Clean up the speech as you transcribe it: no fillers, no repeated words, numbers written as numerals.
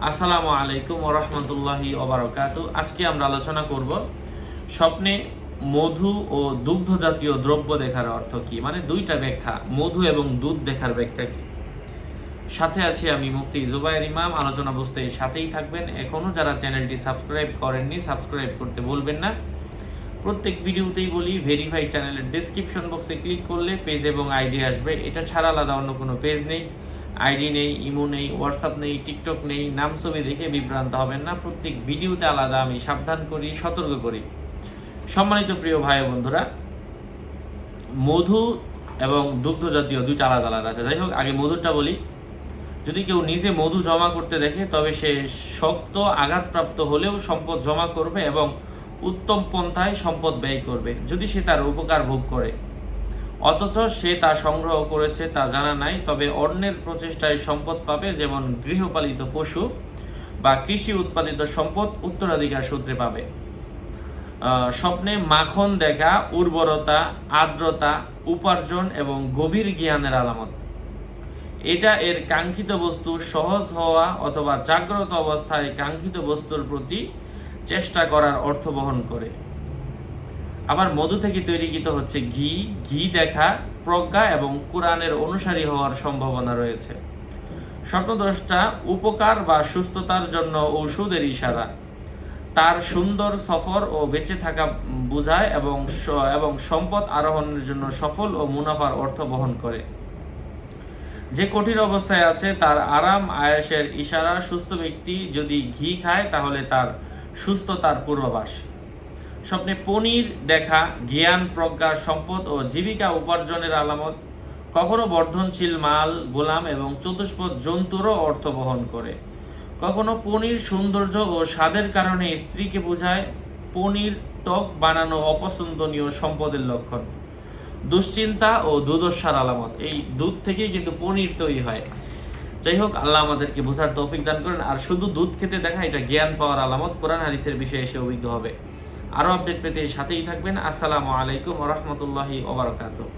আসসালামু আলাইকুম ওয়া রাহমাতুল্লাহি ওয়া বারাকাতুহু। আজকে আমরা আলোচনা করব স্বপ্নে মধু ও দুগ্ধ জাতীয় দ্রব্য দেখার অর্থ কি, মানে দুইটা ব্যাখ্যা, মধু এবং দুধ দেখার ব্যাখ্যা কি। সাথে আছি আমি মুফতি জুবায়ের ইমাম। আলোচনা বুঝতে সাথেই থাকবেন। এখনো যারা চ্যানেলটি সাবস্ক্রাইব করেননি সাবস্ক্রাইব করতে ভুলবেন না। প্রত্যেক ভিডিওতেই বলি ভেরিফাই চ্যানেলের ডেসক্রিপশন বক্সে ক্লিক করলে পেজ এবং আইডি আসবে। এটা ছাড়া আলাদা অন্য কোনো পেজ নেই, আইডি নেই, ইমো নেই, হোয়াটসঅ্যাপ নেই, টিকটক নেই। নাম ছবি দেখে বিভ্রান্ত হবেন না। প্রত্যেক ভিডিওতে আলাদা আমি সাবধান করি, সতর্ক করি। সম্মানিত প্রিয় ভাই বন্ধুরা, মধু এবং দুগ্ধ জাতীয় দুইটা আলাদা আলাদা আছে। যাই হোক, আগে মধুরটা বলি। যদি কেউ নিজে মধু জমা করতে দেখে তবে সে শক্ত আঘাতপ্রাপ্ত হলেও সম্পদ জমা করবে এবং উত্তম পন্থায় সম্পদ ব্যয় করবে যদি সে তার উপকার ভোগ করে। অথচ সে তা সংগ্রহ করেছে তা জানা নাই, তবে অন্যের প্রচেষ্টায় সম্পদ পাবে, যেমন গৃহপালিত পশু বা কৃষি উৎপাদিত সম্পদ উত্তরাধিকার সূত্রে পাবে। স্বপ্নে মাখন দেখা উর্বরতা, আর্দ্রতা, উপার্জন এবং গভীর জ্ঞানের আলামত। এটা এর কাঙ্ক্ষিত বস্তু সহজ হওয়া অথবা জাগ্রত অবস্থায় কাঙ্ক্ষিত বস্তুর প্রতি চেষ্টা করার অর্থ বহন করে। আবার মধু থেকে তৈরিকৃত হচ্ছে ঘি। ঘি দেখা প্রজ্ঞা এবং কোরআনের অনুসারী হওয়ার সম্ভাবনা রয়েছে। স্বপ্নদ্রষ্টা উপকার বা সুস্থতার জন্য ঔষধের ইশারা। তার সুন্দর সফর ও বেঁচে থাকা বোঝায় এবং সম্পদ আরোহণের জন্য সফল ও মুনাফার অর্থ বহন করে। যে কঠিন অবস্থায় আছে তার আরাম আয়েশের ইশারা। সুস্থ ব্যক্তি যদি ঘি খায় তাহলে তার সুস্থতার পূর্বাভাস। স্বপ্নে পনির দেখা জ্ঞান, প্রজ্ঞা, সম্পদ ও জীবিকা উপার্জনের আলামত। কখনো বর্ধনশীল মাল, গোলাম এবং চতুষ্পদ জন্তুরও অর্থ বহন করে। কখনো পনির সৌন্দর্য ও স্বাদের কারণে স্ত্রীকে বোঝায়। পনির টক বানানো অপছন্দনীয় সম্পদের লক্ষণ। দুশ্চিন্তা ও দুর্দশার আলামত। এই দুধ থেকেই কিন্তু পনির তৈরি হয়। যাই হোক, আল্লাহ আমাদেরকে বোঝার তৌফিক দান করেন। আর শুধু দুধ খেতে দেখা এটা জ্ঞান পাওয়ার আলামত। কোরআন হাদিসের বিষয়ে এসে অভিজ্ঞ হবে। আরও আপডেট পেতে সাথেই থাকবেন। আসসালামু আলাইকুম ওয়া রাহমাতুল্লাহি ওয়া বারাকাতুহু।